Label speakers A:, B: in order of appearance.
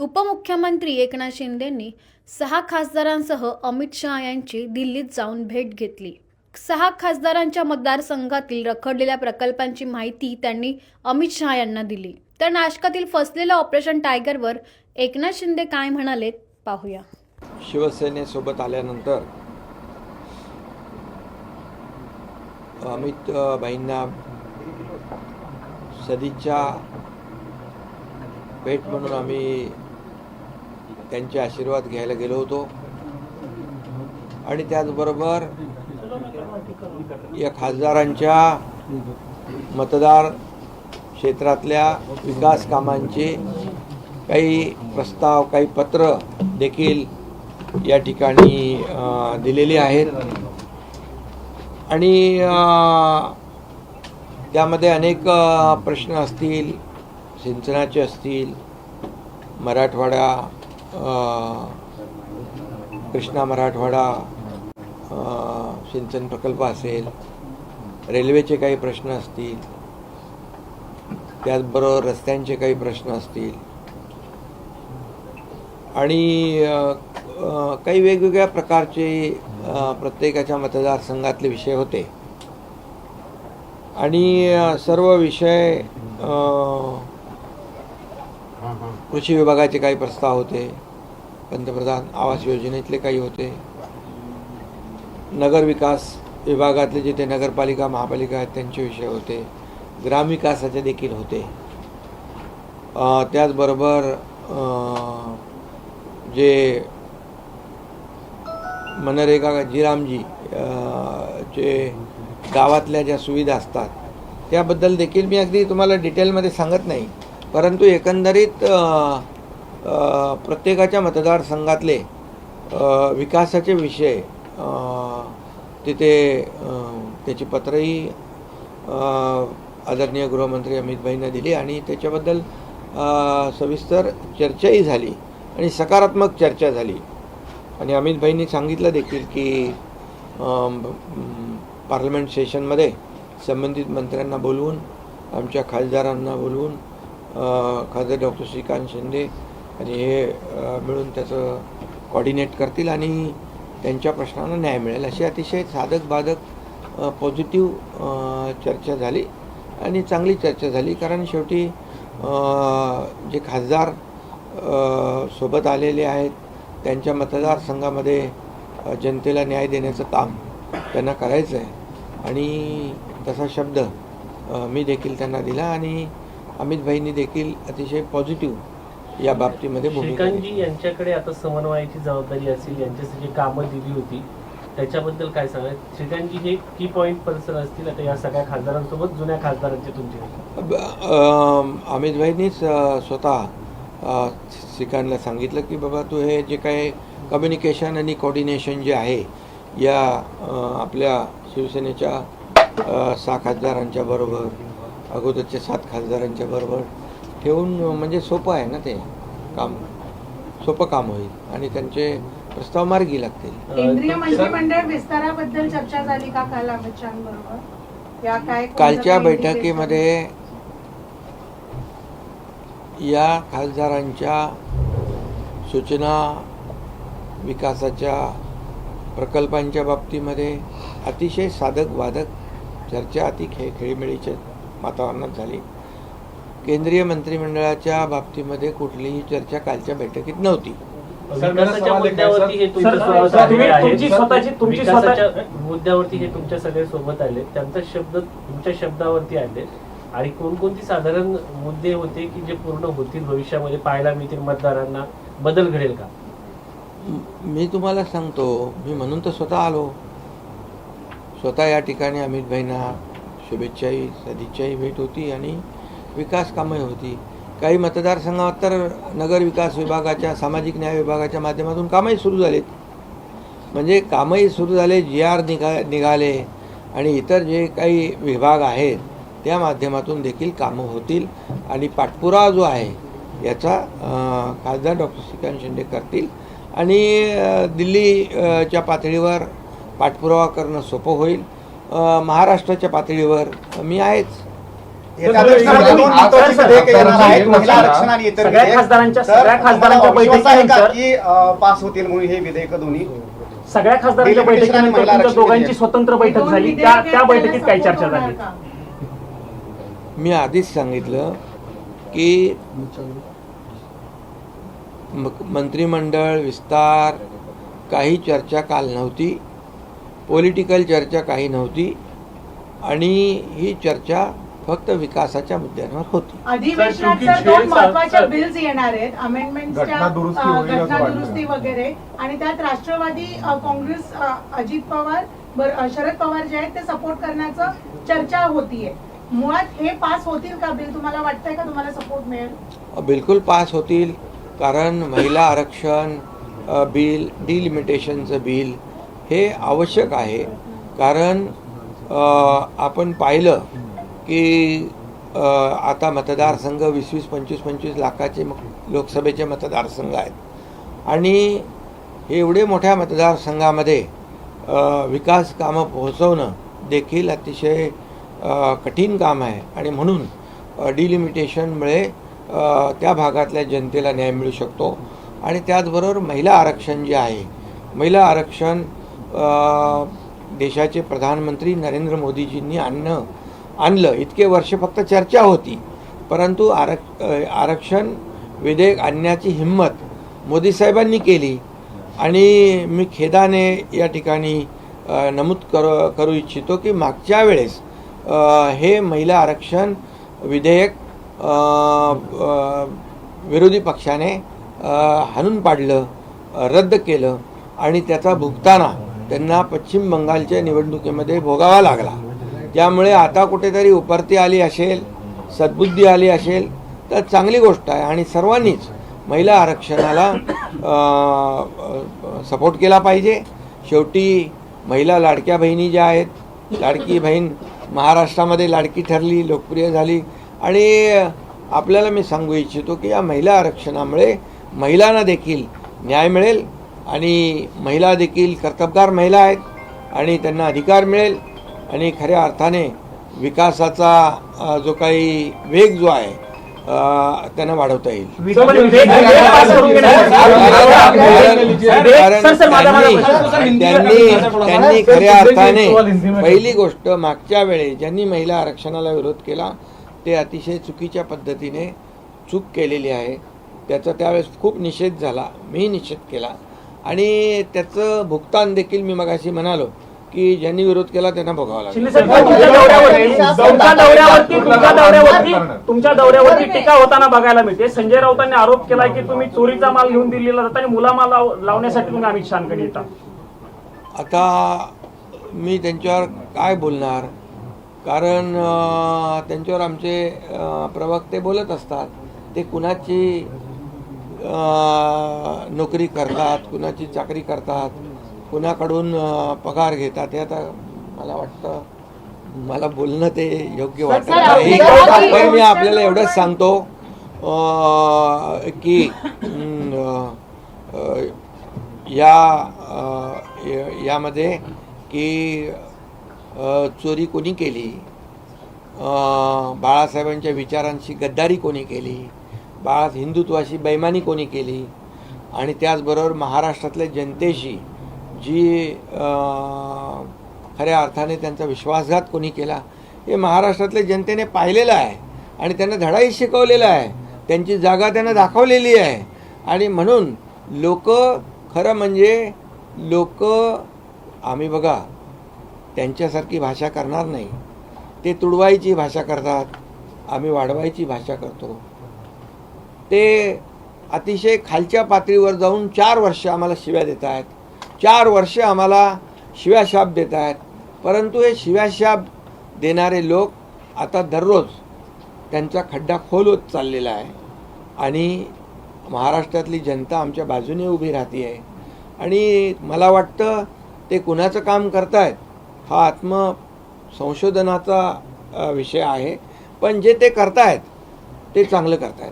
A: उपमुख्यमंत्री एकनाथ शिंदेंनी 6 खासदारांसह अमित शहा यांची दिल्लीत जाऊन भेट घेतली। 6 खासदारांच्या मतदारसंघातील रखडलेल्या प्रकल्पांची माहिती त्यांनी अमित शहा यांना दिली। तर नाशकातील फसलेल्या ऑपरेशन टायगरवर एकनाथ शिंदे काय म्हणाले पाहूया।
B: शिवसेनेसोबत आल्यानंतर अमित भाईंना सदिच्छा भेट म्हणून आम्ही त्यांचे आशीर्वाद घ्यायला गेलो होतो आणि त्याचबरोबर या खासदारांच्या मतदार क्षेत्रातल्या विकास कामांचे काही प्रस्ताव, काही पत्र देखील या ठिकाणी दिलेली आहेत आणि त्यामध्ये अनेक प्रश्न असतील, सिंचनाचे असतील, मराठवाडा, कृष्णा मराठवाडा सिंचन प्रकल्प असेल, रेल्वेचे काही प्रश्न असतील, त्याचबरोबर रस्त्यांचे काही प्रश्न असतील आणि काही वेगवेगळ्या प्रकारचे प्रत्येकाच्या मतदारसंघातले विषय होते आणि सर्व विषय कृषी विभागाचे काही प्रस्ताव होते, पंतप्रधान आवास योजनेतले काही होते, नगर विकास विभागातले जिथे नगरपालिका महापालिका आहेत त्यांचे विषय होते, ग्रामविकासाचे देखील होते। त्याचबरोबर जे मनरेगा जीरामजी जे गावातल्या ज्या सुविधा असतात त्याबद्दल देखील मी अगदी तुम्हाला डिटेलमध्ये सांगत नाही, परंतु एकंदरीत प्रत्येकाच्या मतदारसंघातले विकासाचे विषय तिथे त्याची पत्रही आदरणीय गृहमंत्री अमित भाईंना दिली आणि त्याच्याबद्दल सविस्तर चर्चाही झाली आणि सकारात्मक चर्चा झाली आणि अमित भाईंनी सांगितलं देखील की पार्लमेंट सेशनमध्ये संबंधित मंत्र्यांना बोलवून, आमच्या खासदारांना बोलवून खासदार डॉक्टर श्रीकांत शिंदे आणि हे मिळून त्याचं कॉर्डिनेट करतील आणि त्यांच्या प्रश्नांना न्याय मिळेल अशी अतिशय साधक बाधक पॉझिटिव्ह चर्चा झाली आणि चांगली चर्चा झाली। कारण शेवटी जे खासदार सोबत आलेले आहेत त्यांच्या मतदारसंघामध्ये जनतेला न्याय देण्याचं काम त्यांना करायचं आहे आणि तसा शब्द मी देखील त्यांना दिला आणि अमित भाईंनी देखील अतिशय पॉझिटिव्ह या बाबतीमध्ये भूमिका
C: श्रीकांतजी यांच्याकडे आता समन्वयाची जबाबदारी असेल, यांच्यासाठी कामं दिली होती त्याच्याबद्दल काय सांगा? श्रीकांतजी हे की पॉईंट पर्सन असतील आता या सगळ्या खासदारांसोबत, जुन्या खासदारांचे तुमचे?
B: अमित भाईंनीच स्वतः श्रीकांतला सांगितलं की बाबा तू हे जे काय कम्युनिकेशन आणि कोऑर्डिनेशन जे आहे या आपल्या शिवसेनेच्या 6 खासदारांच्या बरोबर, अगोदरच्या 7 खासदारांच्या बरोबर ठेवून म्हणजे सोपं आहे ना, ते काम सोपं काम होईल आणि त्यांचे प्रस्ताव मार्गी लागतील।
D: केंद्रीय मंत्रिमंडळ विस्ताराबद्दल चर्चा झाली का काल अमित शहांबरोबर? या काय
B: कालच्या बैठकीमध्ये या खासदारांच्या सूचना, विकासाच्या प्रकल्पांच्या बाबतीमध्ये अतिशय साधक बाधक चर्चा अति खेळीमेळीच्या वातावरणात झाली। केंद्रीय मंत्रिमंडळाच्या बाबतीमध्ये कुठलीही चर्चा कालच्या बैठकीत नव्हती।
C: मुद्द्यावरती हे तुमच्या सगळे सोबत आले, त्यांचा शब्द तुमच्या शब्दावरती आले आणि कोणकोणती साधारण मुद्दे होते की जे पूर्ण होतील, भविष्यामध्ये पाहायला मिळतील, मतदारांना बदल घडेल का?
B: मी तुम्हाला सांगतो, मी म्हणून तर स्वतः आलो, स्वतः या ठिकाणी अमित भाईंना शुभेच्छाही सदिच्छाही भेट होती आणि विकास कामही होती। काही मतदारसंघात तर नगर विकास विभागाच्या, सामाजिक न्याय विभागाच्या माध्यमातून कामही सुरू झालेत, म्हणजे कामही सुरू झाले, GR निघाले आणि इतर जे काही विभाग आहेत त्या माध्यमातून देखील कामं होतील आणि पाठपुरावा जो आहे याचा खासदार डॉक्टर श्रीकांत शिंदे करतील आणि दिल्लीच्या पातळीवर पाठपुरावा करणं सोपं होईल। महाराष्ट्राच्या पातळीवर मी आहेच,
E: पास होतील म्हणून हे विधेयक दोन्ही
C: सगळ्या खासदारांच्या बैठकीनंतर तुमच्या दोघांची स्वतंत्र बैठक झाली, त्या बैठकीत काय चर्चा झाली?
B: मी आधीच सांगितलं की मंत्रिमंडळ विस्तार काही चर्चा काल नव्हती, पॉलिटिकल चर्चा काही नव्हती आणि ही चर्चा फक्त विकासाच्या मुद्द्यांवर होती.
D: अधिवेशनात सर दोन महत्त्वाच्या बिल्स येणार आहेत, अमेंडमेंटच्या घटनादुरुस्ती वगैरे, आणि त्यात राष्ट्रवादी काँग्रेस अजित पवार शरद पवार जे आहेत ते सपोर्ट करण्याचं चर्चा होतीये. मुळात हे पास होतील का बिल? तुम्हाला वाटतंय का तुम्हाला सपोर्ट मिळेल?
B: बिलकुल पास होतील, कारण महिला आरक्षण बिल, डिलिमिटेशनचं बिल हे आवश्यक आहे. कारण आपण पाहिलं की आता मतदारसंघ 20-25 लाखाचे लोकसभेचे मतदारसंघ आहेत आणि हे एवढे मोठ्या मतदारसंघामध्ये विकास कामं पोहोचवणं देखील अतिशय कठीण काम आहे आणि म्हणून डिलिमिटेशनमुळे त्या भागातल्या जनतेला न्याय मिळू शकतो. आणि त्याचबरोबर महिला आरक्षण जे आहे, महिला आरक्षण देशाचे प्रधानमंत्री नरेंद्र मोदीजींनी आणलं. इतके वर्ष फक्त चर्चा होती, परंतु आरक्षण विधेयक आणण्याची हिंमत मोदी साहेबांनी केली. आणि मी खेदाने या ठिकाणी नमूद करू इच्छितो की मागच्या वेळेस हे महिला आरक्षण विधेयक विरोधी पक्षाने हाणून पाडलं, रद्द केलं आणि त्याचा भुगताना त्यांना पश्चिम बंगालच्या निवडणुकीमध्ये भोगावा लागला. त्यामुळे आता कुठेतरी उपरती आली असेल, सद्बुद्धी आली असेल तर चांगली गोष्ट आहे आणि सर्वांनीच महिला आरक्षणाला सपोर्ट केला पाहिजे. शेवटी महिला लाडक्या बहिणी ज्या आहेत, लाडकी बहीण महाराष्ट्रामध्ये लाडकी ठरली, लोकप्रिय झाली आणि आपल्याला मी सांगू इच्छितो की या महिला आरक्षणामुळे महिलांना देखील न्याय मिळेल आणि महिला देखील कर्तबगार महिला आहेत आणि त्यांना अधिकार मिळेल आणि खऱ्या अर्थाने विकासाचा जो काही वेग जो आहे त्यांना वाढवता येईल. कारण त्यांनी खऱ्या अर्थाने पहिली गोष्ट मागच्या वेळेस ज्यांनी महिला आरक्षणाला विरोध केला ते अतिशय चुकीच्या पद्धतीने चूक केलेली आहे. त्याचा त्यावेळेस खूप निषेध झाला, मी निषेध केला आणि त्याचं भुगतान देखील मी मगाशी म्हणालो की ज्यांनी विरोध केला त्यांना भोगावा लागला.
C: तुमच्या दौऱ्यावरती टीका होताना बघायला मिळते. संजय राऊतांनी आरोप केला की तुम्ही चोरीचा माल घेऊन दिलेला जाता आणि मुलामाल लावण्यासाठी तुम्ही अमित शहाकडे येता.
B: आता मी त्यांच्यावर काय बोलणार, कारण त्यांच्यावर आमचे प्रवक्ते बोलत असतात. ते कुणाची नोकरी करतात, कुणाची चाकरी करतात, कुणाकडून पगार घेतात, हे आता मला वाटतं मला बोलणं ते योग्य वाटत नाही. पण मी आपल्याला एवढंच सांगतो की यामध्ये की चोरी कोणी केली, बाळासाहेबांच्या विचारांची गद्दारी कोणी केली, हिंदुत्वाशी बेईमानी कोणी केली आणि त्याचबरोबर महाराष्ट्रातल्या जनतेशी जी खऱ्या अर्थाने त्यांचा विश्वासघात कोणी केला हे महाराष्ट्रातल्या जनतेने पाहिलेलं आहे आणि त्यांना धडाही शिकवलेला आहे. त्यांची जागा त्यांना दाखवलेली आहे आणि म्हणून लोक खरं म्हणजे आम्ही बघा त्यांच्यासारखी भाषा करणार नाही. ते तुडवायची भाषा करतात, आम्ही वाढवायची भाषा करतो. ते अतिशय खालच्या पातळीवर जाऊन 4 वर्ष आम्हाला शिव्या देत आहेत, 4 वर्ष आम्हाला शिव्याशाप देत आहेत. परंतु हे शिव्याशाप देणारे लोक आता दररोज त्यांचा खड्डा खोल होत चाललेला आहे आणि महाराष्ट्रातली जनता आमच्या बाजूने उभी राहते आहे. आणि मला वाटतं ते कुणाचं काम करतायत हा आत्मसंशोधनाचा विषय आहे, पण जे ते करतायत ते चांगलं करतायत.